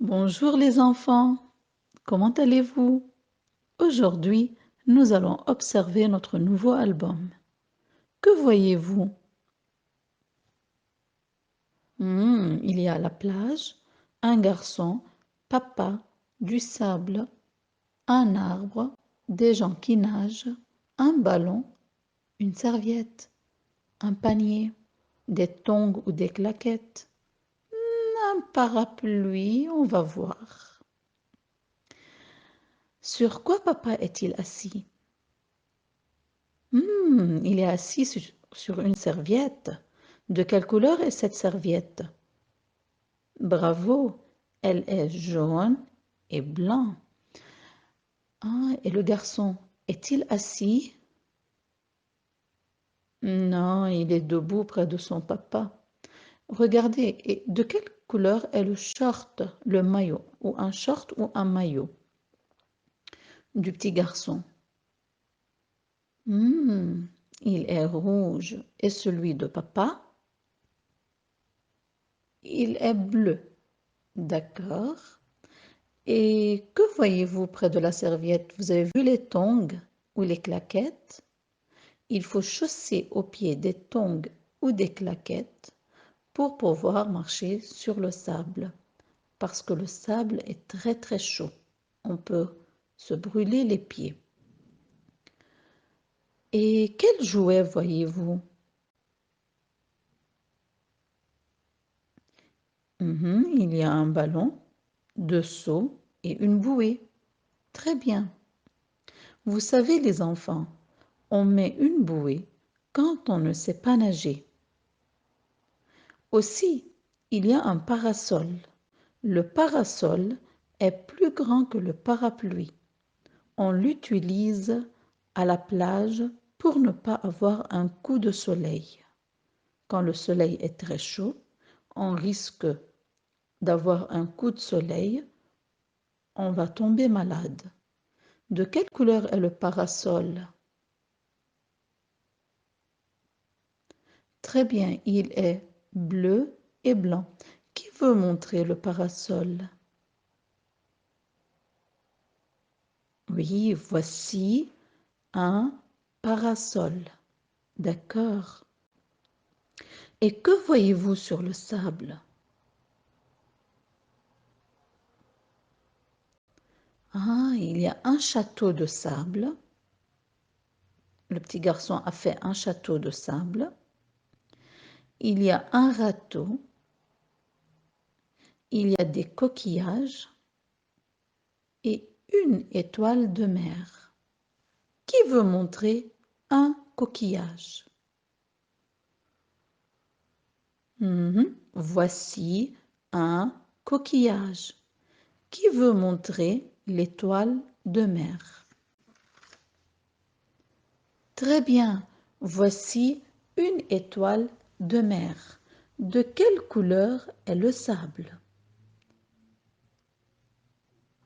Bonjour les enfants, comment allez-vous? Aujourd'hui, nous allons observer notre nouveau album. Que voyez-vous? Il y a la plage, un garçon, papa, du sable, un arbre, des gens qui nagent, un ballon, une serviette, un panier, des tongs ou des claquettes, un parapluie, on va voir. Sur quoi papa est-il assis? Il est assis sur une serviette. De quelle couleur est cette serviette? Bravo, elle est jaune et blanc. Ah, et le garçon, est-il assis? Non, il est debout près de son papa. Regardez, et de quelle couleur est le short, le maillot, ou un short ou un maillot du petit garçon? Il est rouge. Et celui de papa? Il est bleu. D'accord. Et que voyez-vous près de la serviette? Vous avez vu les tongs ou les claquettes? Il faut chausser aux pieds des tongs ou des claquettes pour pouvoir marcher sur le sable, parce que le sable est très très chaud. On peut se brûler les pieds. Et quel jouet voyez-vous? Il y a un ballon, deux seaux et une bouée. Très bien. Vous savez les enfants, on met une bouée quand on ne sait pas nager. Aussi, il y a un parasol. Le parasol est plus grand que le parapluie. On l'utilise à la plage pour ne pas avoir un coup de soleil. Quand le soleil est très chaud, on risque d'avoir un coup de soleil, on va tomber malade. De quelle couleur est le parasol? Très bien, il est bleu et blanc. Qui veut montrer le parasol? Oui, voici un parasol. D'accord. Et que voyez-vous sur le sable? Ah, il y a un château de sable. Le petit garçon a fait un château de sable. Il y a un râteau. Il y a des coquillages et une étoile de mer. Qui veut montrer un coquillage? Voici un coquillage. Qui veut montrer l'étoile de mer? Très bien, voici une étoile de mer. De quelle couleur est le sable?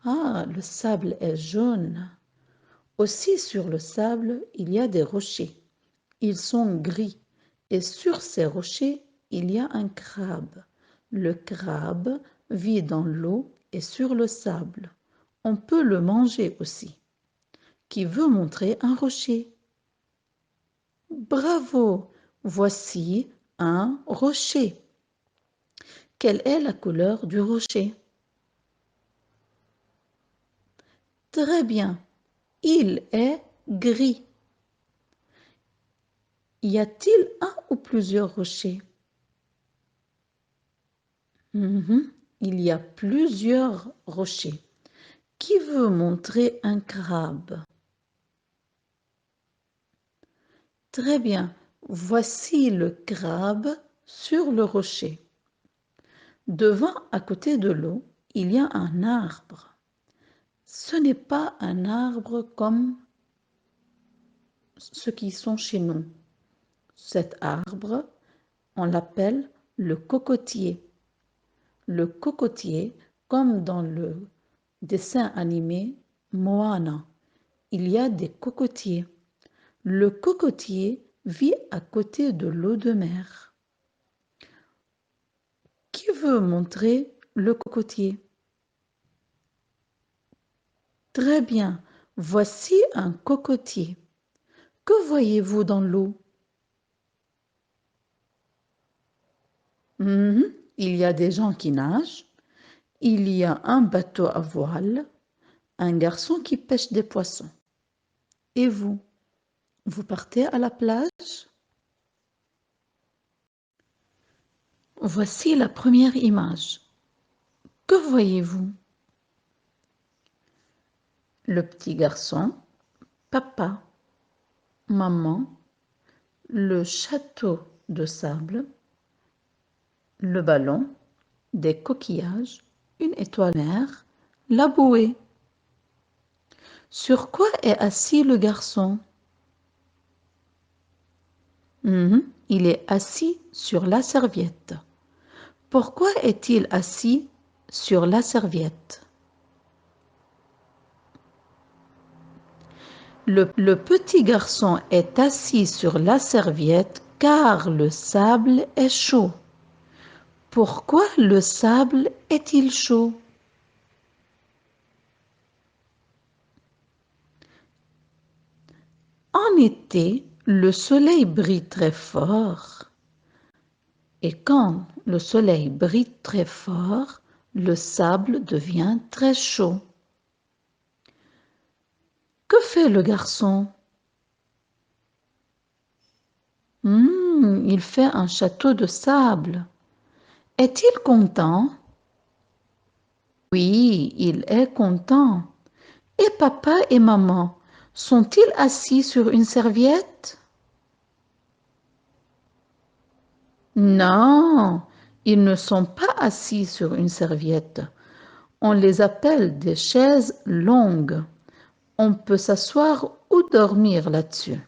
Ah, le sable est jaune. Aussi sur le sable, il y a des rochers. Ils sont gris et sur ces rochers, il y a un crabe. Le crabe vit dans l'eau et sur le sable. On peut le manger aussi. Qui veut montrer un rocher? Bravo! Voici un rocher. Quelle est la couleur du rocher? Très bien, il est gris. Y a-t-il un ou plusieurs rochers? Il y a plusieurs rochers. Qui veut montrer un crabe? Très bien, voici le crabe sur le rocher. Devant, à côté de l'eau, il y a un arbre. Ce n'est pas un arbre comme ceux qui sont chez nous. Cet arbre, on l'appelle le cocotier. Le cocotier, comme dans le dessin animé Moana, il y a des cocotiers. Le cocotier vit à côté de l'eau de mer. Qui veut montrer le cocotier? Très bien. Voici un cocotier. Que voyez-vous dans l'eau? Il y a des gens qui nagent. Il y a un bateau à voile. Un garçon qui pêche des poissons. Et vous? Vous partez à la plage? Voici la première image. Que voyez-vous? Le petit garçon, papa, maman, le château de sable, le ballon, des coquillages, une étoile mer, la bouée. Sur quoi est assis le garçon? Il est assis sur la serviette. Pourquoi est-il assis sur la serviette? Le petit garçon est assis sur la serviette car le sable est chaud. Pourquoi le sable est-il chaud? En été, le soleil brille très fort. Et quand le soleil brille très fort, le sable devient très chaud. Que fait le garçon? Il fait un château de sable. Est-il content? Oui, il est content. Et papa et maman, sont-ils assis sur une serviette? Non, ils ne sont pas assis sur une serviette. On les appelle des chaises longues. On peut s'asseoir ou dormir là-dessus.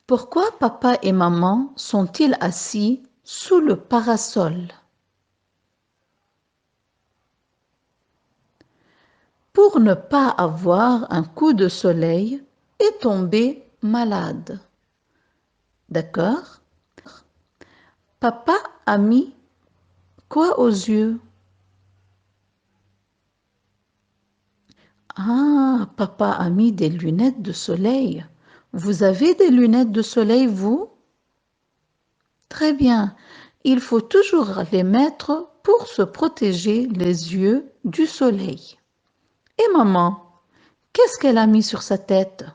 Pourquoi papa et maman sont-ils assis sous le parasol? Pour ne pas avoir un coup de soleil et tomber malade. D'accord? Papa a mis quoi aux yeux? Ah, papa a mis des lunettes de soleil. Vous avez des lunettes de soleil, vous? Très bien. Il faut toujours les mettre pour se protéger les yeux du soleil. Et maman, qu'est-ce qu'elle a mis sur sa tête?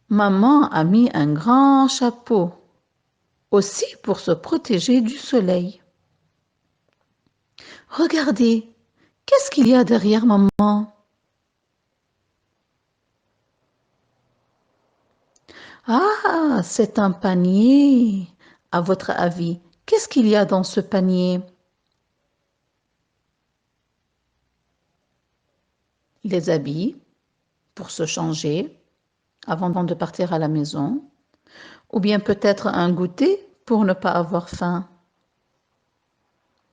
Maman a mis un grand chapeau, aussi pour se protéger du soleil. Regardez, qu'est-ce qu'il y a derrière maman? Ah, c'est un panier. À votre avis, qu'est-ce qu'il y a dans ce panier? Les habits pour se changer avant de partir à la maison, ou bien peut-être un goûter pour ne pas avoir faim.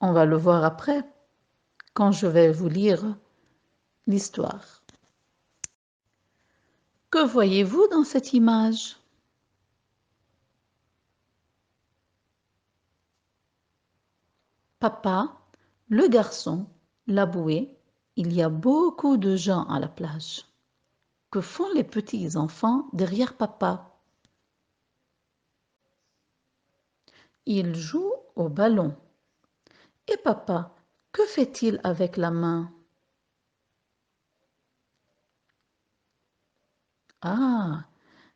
On va le voir après, quand je vais vous lire l'histoire. Que voyez-vous dans cette image? Papa, le garçon, la bouée, il y a beaucoup de gens à la plage. Que font les petits enfants derrière papa? Ils jouent au ballon. Et papa, que fait-il avec la main? Ah,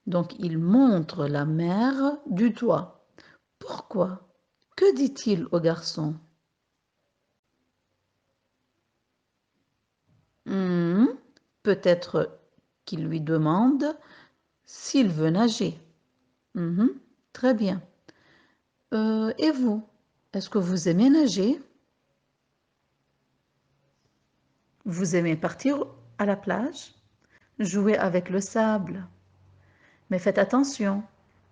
donc il montre la mer du doigt. Pourquoi? Que dit-il au garçon? Hmm, peut-être qu'il lui demande s'il veut nager. Mhm, très bien. Et vous, est-ce que vous aimez nager? Vous aimez partir à la plage? Jouer avec le sable? Mais faites attention,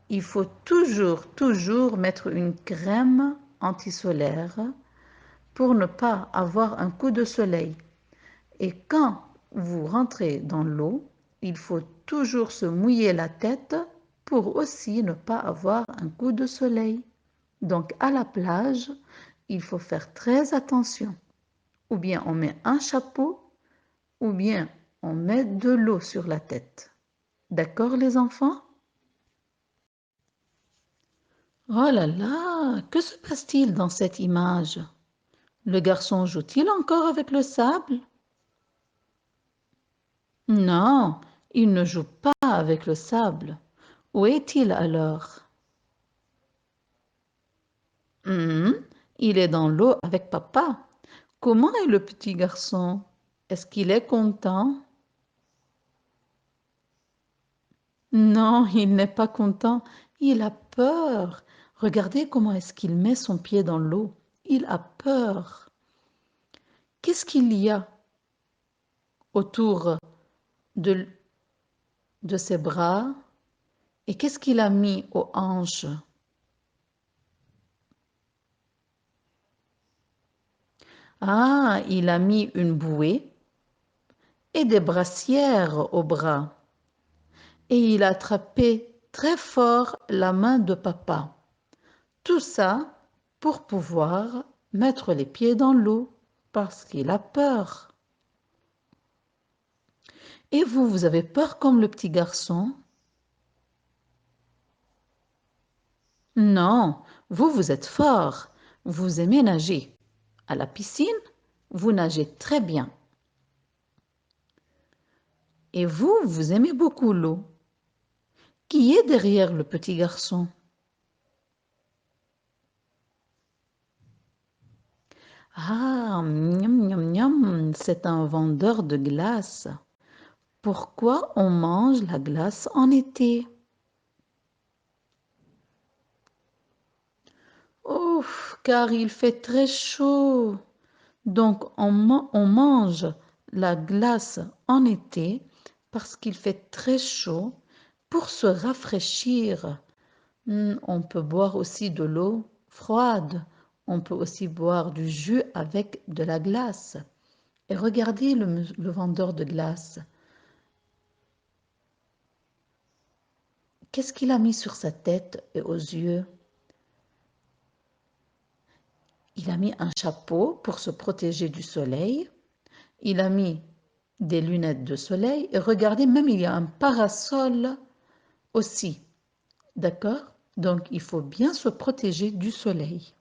il faut toujours mettre une crème anti-solaire pour ne pas avoir un coup de soleil. Et quand vous rentrez dans l'eau, il faut toujours se mouiller la tête pour aussi ne pas avoir un coup de soleil. Donc à la plage, il faut faire très attention. Ou bien on met un chapeau, ou bien on met de l'eau sur la tête. D'accord les enfants? Oh là là, que se passe-t-il dans cette image? Le garçon joue-t-il encore avec le sable? Non, il ne joue pas avec le sable. Où est-il alors? Hmm, il est dans l'eau avec papa. Comment est le petit garçon? Est-ce qu'il est content? Non, il n'est pas content. Il a peur. Regardez comment est-ce qu'il met son pied dans l'eau. Il a peur. Qu'est-ce qu'il y a autour de, de ses bras? Et qu'est-ce qu'il a mis aux hanches? Ah, il a mis une bouée et des brassières aux bras. Et il a attrapé très fort la main de papa. Tout ça pour pouvoir mettre les pieds dans l'eau parce qu'il a peur. Et vous, vous avez peur comme le petit garçon? Non, vous, vous êtes fort. Vous aimez nager. À la piscine, vous nagez très bien. Et vous, vous aimez beaucoup l'eau. Qui est derrière le petit garçon? Ah, miam, miam, miam, c'est un vendeur de glace. Pourquoi on mange la glace en été? Ouf, car il fait très chaud. Donc on mange la glace en été parce qu'il fait très chaud pour se rafraîchir. On peut boire aussi de l'eau froide. On peut aussi boire du jus avec de la glace. Et regardez le vendeur de glace. Qu'est-ce qu'il a mis sur sa tête et aux yeux? Il a mis un chapeau pour se protéger du soleil. Il a mis des lunettes de soleil. Et regardez, même il y a un parasol aussi. D'accord? Donc il faut bien se protéger du soleil.